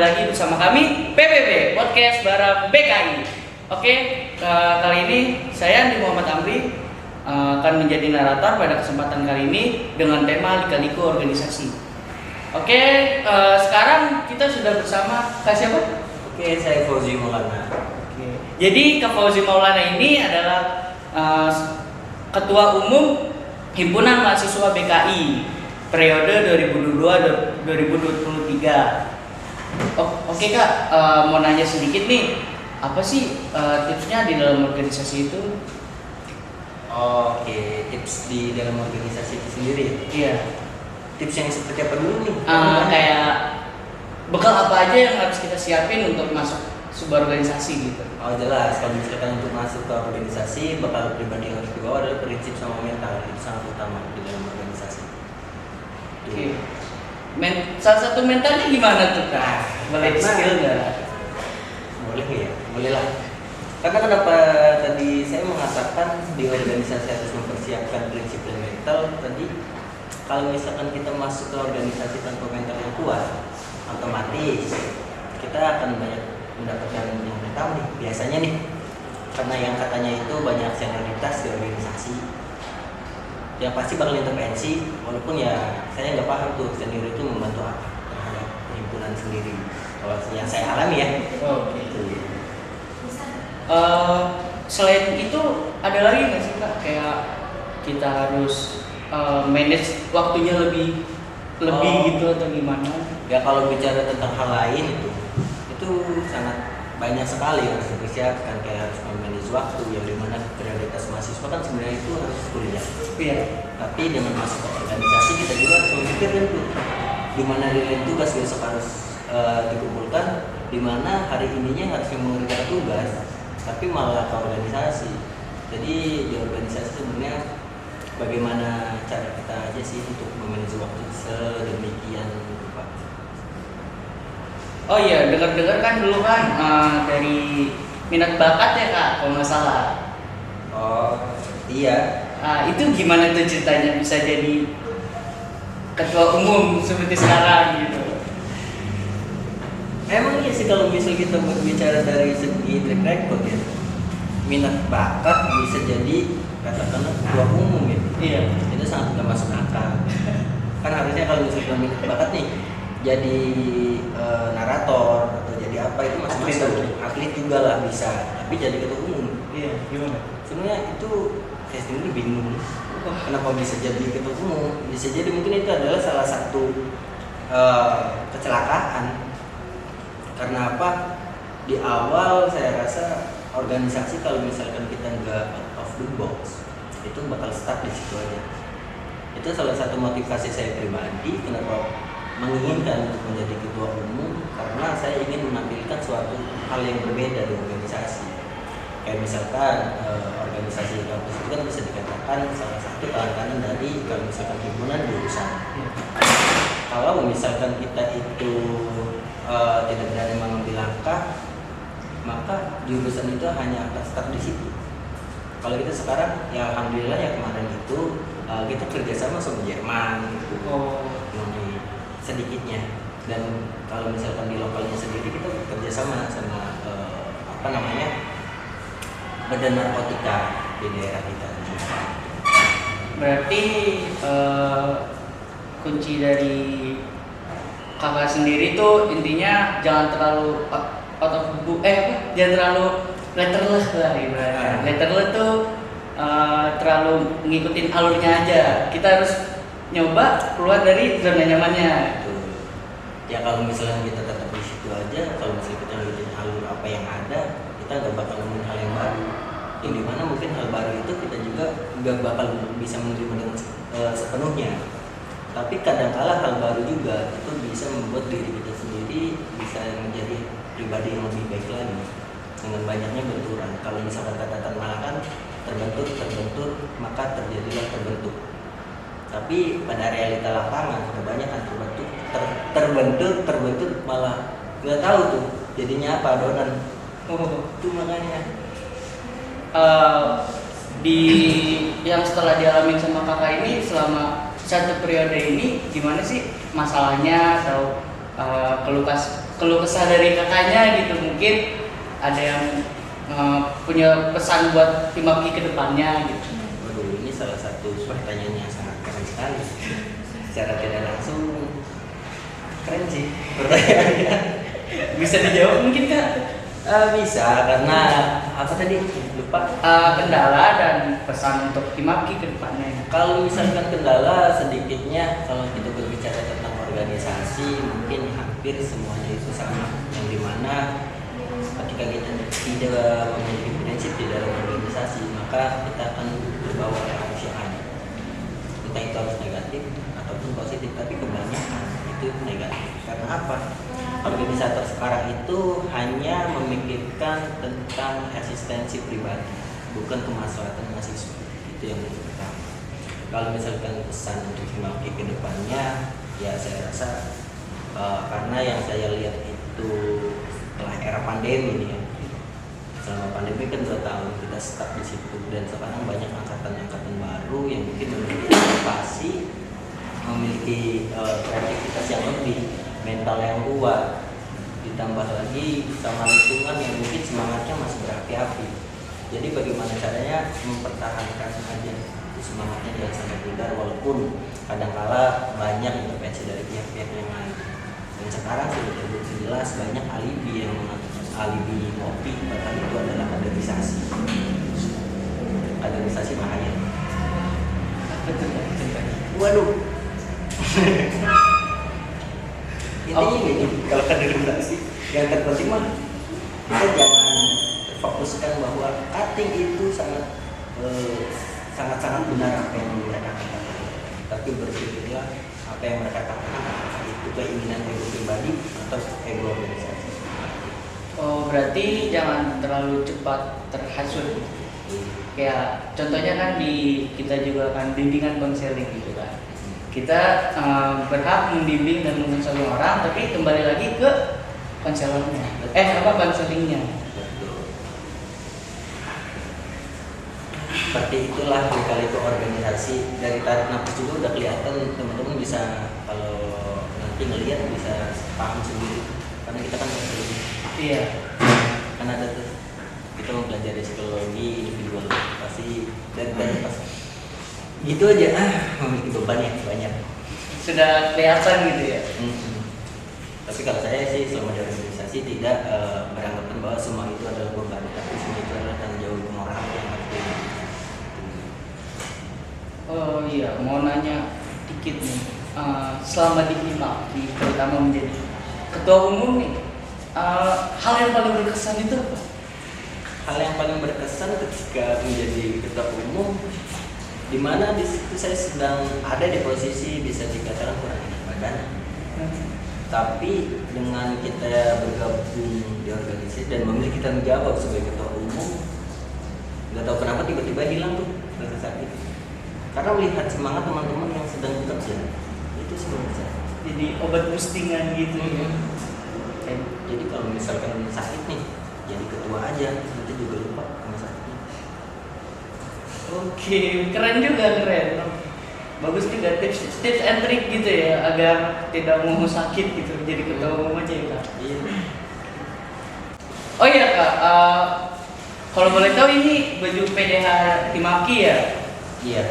kembali lagi bersama kami PBB Podcast bareng BKI. Oke, kali ini saya Andi Muhammad Amri akan menjadi narator pada kesempatan kali ini dengan tema Lika-liku organisasi. Oke, sekarang kita sudah bersama Kak siapa? Oke, saya Fauzi Maulana. Oke. Jadi Kak Fauzi Maulana ini adalah Ketua Umum Himpunan Mahasiswa BKI periode 2022-2023. Oke Kak, mau nanya sedikit nih, apa sih tipsnya di dalam organisasi itu? Oke, tips di dalam organisasi itu sendiri. Iya. Tips yang seperti apa dulu nih? Kayak bekal apa aja yang harus kita siapin untuk masuk sebuah organisasi gitu? Oh jelas, kalau misalkan untuk masuk ke organisasi, bekal pribadi yang harus dibawa adalah prinsip sama mental. Itu sangat utama di dalam organisasi. Oke. Salah satu mentalnya gimana tuh Kak? Boleh skill nggak? Boleh ya? Boleh lah. Karena kenapa tadi saya mengatakan di organisasi harus mempersiapkan prinsip dan mental tadi, kalau misalkan kita masuk ke organisasi tanpa mental yang kuat, otomatis kita akan banyak mendapatkan yang mental nih. Biasanya nih, karena yang katanya itu banyak senioritas di organisasi, yang pasti bakal intervensi, walaupun ya saya nggak paham tuh senior itu membantu apa terhadap himpunan sendiri. Kalau yang saya alami ya. Oh, gitu. Selain itu ada lagi nggak sih Kak? Kayak kita harus manage waktunya lebih gitu atau gimana? Ya kalau bicara tentang hal lain itu sangat banyak sekali yang harus dipersiapkan, kayak harus memanage waktu yang dimana prioritas mahasiswa kan sebenarnya itu harus kuliah. Iya. Tapi dengan masuk ke organisasi kita juga harus memikirkan tuh di mana nilai tugas besok harus dikumpulkan, di mana hari ininya harus mengerjakan tugas, tapi malah ke organisasi. Jadi di organisasi sebenarnya bagaimana cara kita aja sih untuk memanage waktu sedemikian rupa. Oh iya, dengar-dengar kan dulu kan dari minat bakat ya Kak, kalau nggak salah. Oh iya. Itu gimana tuh ceritanya bisa jadi ketua umum seperti sekarang gitu? Emang iya sih kalau misal kita berbicara dari segi track record ya, minat bakat bisa jadi katakanlah ketua umum ya. Iya. Itu sangat tidak masuk akal. Kan harusnya kalau misalnya minat bakat nih jadi narator atau jadi apa itu masih masuk. Atlet juga lah bisa, tapi jadi ketua umum. Iya. Gimana? Sebenarnya itu saya sendiri bingung. Kenapa bisa jadi ketua umum? Bisa jadi mungkin itu adalah salah satu kecelakaan. Karena apa? Di awal saya rasa organisasi kalau misalkan kita nggak out of the box itu bakal stuck di situ aja. Itu salah satu motivasi saya pribadi kenapa menginginkan untuk menjadi ketua umum, karena saya ingin menampilkan suatu hal yang berbeda di organisasi. Kayak misalkan organisasi kampus itu kan bisa dikatakan salah satu tangan kanan dari kalau misalkan himpunan jurusan. Kalau misalkan kita itu tidak berani mengambil langkah, maka jurusan itu hanya akan stuck di situ. Kalau kita sekarang, ya alhamdulillah ya kemarin itu kita kerjasama sama Jerman, ini sedikitnya. Dan kalau misalkan di lokalnya sendiri kita kerjasama sama Badan Narkotika di daerah kita. Berarti kunci dari kakak sendiri tuh intinya jangan terlalu jangan terlalu letterless lah ibaratnya. Letterless tuh terlalu ngikutin alurnya aja. Kita harus nyoba keluar dari zona nyamannya. Ya kalau misalnya kita tetap di situ aja, kalau misalnya kita ngikutin alur apa yang ada, kita nggak bakal nemuin hal yang baru. Yang dimana mungkin hal baru itu kita juga nggak bakal bisa menerima dengan sepenuhnya. Tapi kadangkala hal baru juga itu bisa membuat diri kita sendiri bisa menjadi pribadi yang lebih baik lagi dengan banyaknya benturan. Kalau misalkan kata Malaka terbentur maka terjadilah terbentuk. Tapi pada realita lapangan kebanyakan terbentur malah nggak tahu tuh jadinya apa adonan. Itu makanya di yang setelah dialami sama kakak ini selama satu periode ini gimana sih masalahnya atau keluh kesah dari kakaknya gitu, mungkin ada yang punya pesan buat Himaki ke depannya gitu. Waduh, ini salah satu pertanyaan yang sangat keren sekali. Secara tidak langsung keren sih pertanyaannya. Bisa dijawab mungkin Kak? Bisa, karena apa tadi lupa. Kendala dan pesan untuk Himaki ke depannya. Kalau misalkan kendala sedikitnya, kalau kita berbicara tentang organisasi, mungkin hampir semuanya itu sama. Yang dimana ketika kita tidak memiliki prinsip di dalam organisasi, maka kita akan berbawa arus yang ada. Entah itu harus negatif ataupun positif, tapi kebanyakan itu negatif. Karena apa? Organisator sekarang itu hanya memikirkan tentang eksistensi pribadi, bukan kemaslahatan mahasiswa. Itu yang pertama. Kalau misalkan pesan untuk Himaki ke depannya, ya saya rasa karena yang saya lihat itu setelah era pandemi nih ya. Selama pandemi kan 2 tahun kita stuck di situ, dan sekarang banyak angkatan-angkatan baru yang mungkin memiliki inovasi, memiliki kreativitas yang lebih, mental yang kuat, ditambah lagi sama lingkungan yang mungkin semangatnya masih berapi-api. Jadi bagaimana caranya mempertahankan aja semangatnya jangan sampai pudar, walaupun kadangkala banyak intervensi dari pihak-pihak yang lain. Dan sekarang sudah terbukti jelas banyak alibi yang mengatakan alibi ngopi, padahal itu adalah kaderisasi. Kaderisasi bahaya. Waduh. Intinya gini, kalau kaderisasi yang terpenting mah kita jangan fokuskan bahwa cutting itu sangat benar apa yang mereka katakan, tapi berpikirlah apa yang mereka katakan apakah itu keinginan ego pribadi atau ego organisasi. Oh, berarti jangan terlalu cepat terhasut. Kayak contohnya kan di kita juga kan bimbingan konseling gitu kan. Kita berhak membimbing dan mengonseling orang, tapi kembali lagi ke konselornya. Konselingnya. Seperti itulah kali itu organisasi. Dari tarik nafas juga udah kelihatan, teman-teman bisa kalau nanti ngelihat bisa paham sendiri, karena kita kan konseling. Iya. Kan ada tuh kita mempelajari psikologi individual, pasti dan pas gitu aja memiliki beban yang banyak. Sudah kelihatan gitu ya. Tapi kalau saya sih selama di organisasi tidak beranggapan bahwa semua itu adalah beban, tapi semua itu adalah tanggung jawab moral yang harus dimiliki. Oh iya, mau nanya dikit nih. Selama di Himaki, terutama menjadi ketua umum nih, hal yang paling berkesan itu apa? Hal yang paling berkesan ketika menjadi ketua umum, di mana di situ saya sedang ada di posisi bisa dikatakan kurang enak badan. Tapi dengan kita bergabung di organisasi dan memiliki tanggung jawab sebagai ketua umum, nggak tahu kenapa tiba-tiba hilang tuh rasa sakit. Karena melihat semangat teman-teman yang sedang bekerja, itu sebenarnya Jadi obat boostingan gitu. Jadi kalau misalkan sakit nih, jadi ketua aja, nanti juga lupa sama sakitnya. Oke, keren. Bagus juga tips and trick gitu ya, agar tidak mau sakit gitu, jadi ketua umum aja ya Kak. Iya. Oh iya Kak, kalau boleh tahu ini baju PDH Himaki ya? Iya.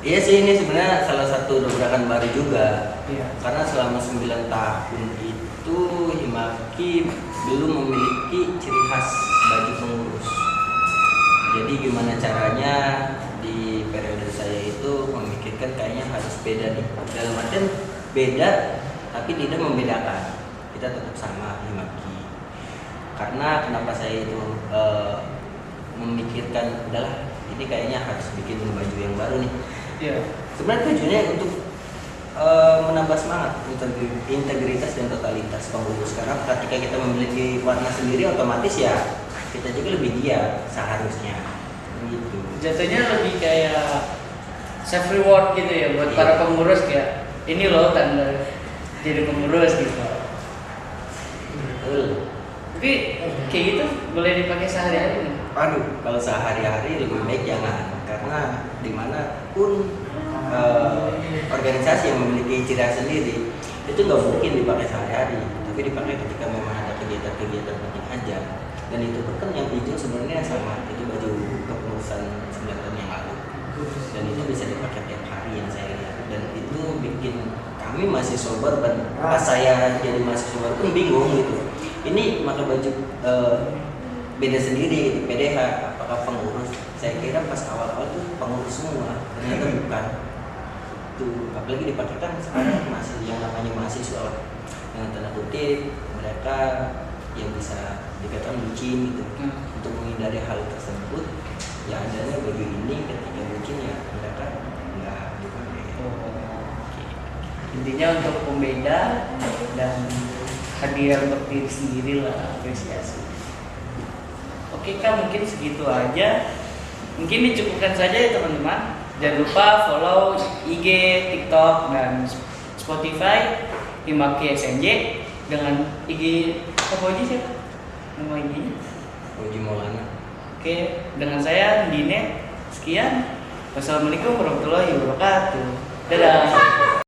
Iya sih, ini sebenarnya salah satu dobrakan baru juga. Iya. Karena selama 9 tahun itu Himaki belum memiliki ciri khas baju pengurus. Jadi gimana caranya di periode saya itu memikirkan kayaknya harus beda nih. Dalam artian beda tapi tidak membedakan. Kita tetap sama Himaki. Karena kenapa saya itu memikirkan udahlah ini kayaknya harus bikin baju yang baru nih. Iya. Sebenarnya tujuannya untuk menambah semangat, integritas dan totalitas pengurus. Karena ketika kita memiliki warna sendiri, otomatis ya kita juga lebih giat seharusnya. Gitu. Jatuhnya lebih kayak self reward gitu ya buat para pengurus, kayak ini loh tanda jadi pengurus gitu. Betul. Tapi kayak gitu boleh dipakai sehari-hari nih. Aduh, kalau sehari-hari lebih baik jangan, karena dimanapun organisasi yang memiliki ciri khas sendiri, itu nggak mungkin dipakai sehari-hari, tapi dipakai ketika memang ada kegiatan-kegiatan penting aja. Dan itu pun kan yang hijau sebenarnya sama, itu baju kepengurusan 9 tahun yang lalu, dan itu bisa dipakai tiap hari yang saya lihat, dan itu bikin kami mahasiswa baru, dan pas saya jadi mahasiswa baru pun bingung gitu, ini pakai baju beda sendiri di PDH, apakah pengurus? Saya kira pas awal-awal tuh pengurus semua, ternyata bukan. Tuh, apalagi dipakai kan sekarang masih yang namanya mahasiswa, dengan tanda kutip mereka yang bisa dikatakan bucin gitu. Untuk menghindari hal tersebut, ya adanya baju ini ketika bucin ya mereka nggak dipakai. Intinya untuk pembeda dan hadiah untuk diri sendiri lah, apresiasi. Oke Kak, mungkin segitu aja. Mungkin dicukupkan saja ya teman-teman. Jangan lupa follow IG, TikTok, dan Spotify Himaki SNJ dengan IG apa aja siapa? Nama IG-nya? Uji Maulana. Oke, dengan saya Dine. Sekian. Wassalamualaikum warahmatullahi wabarakatuh. Dadah.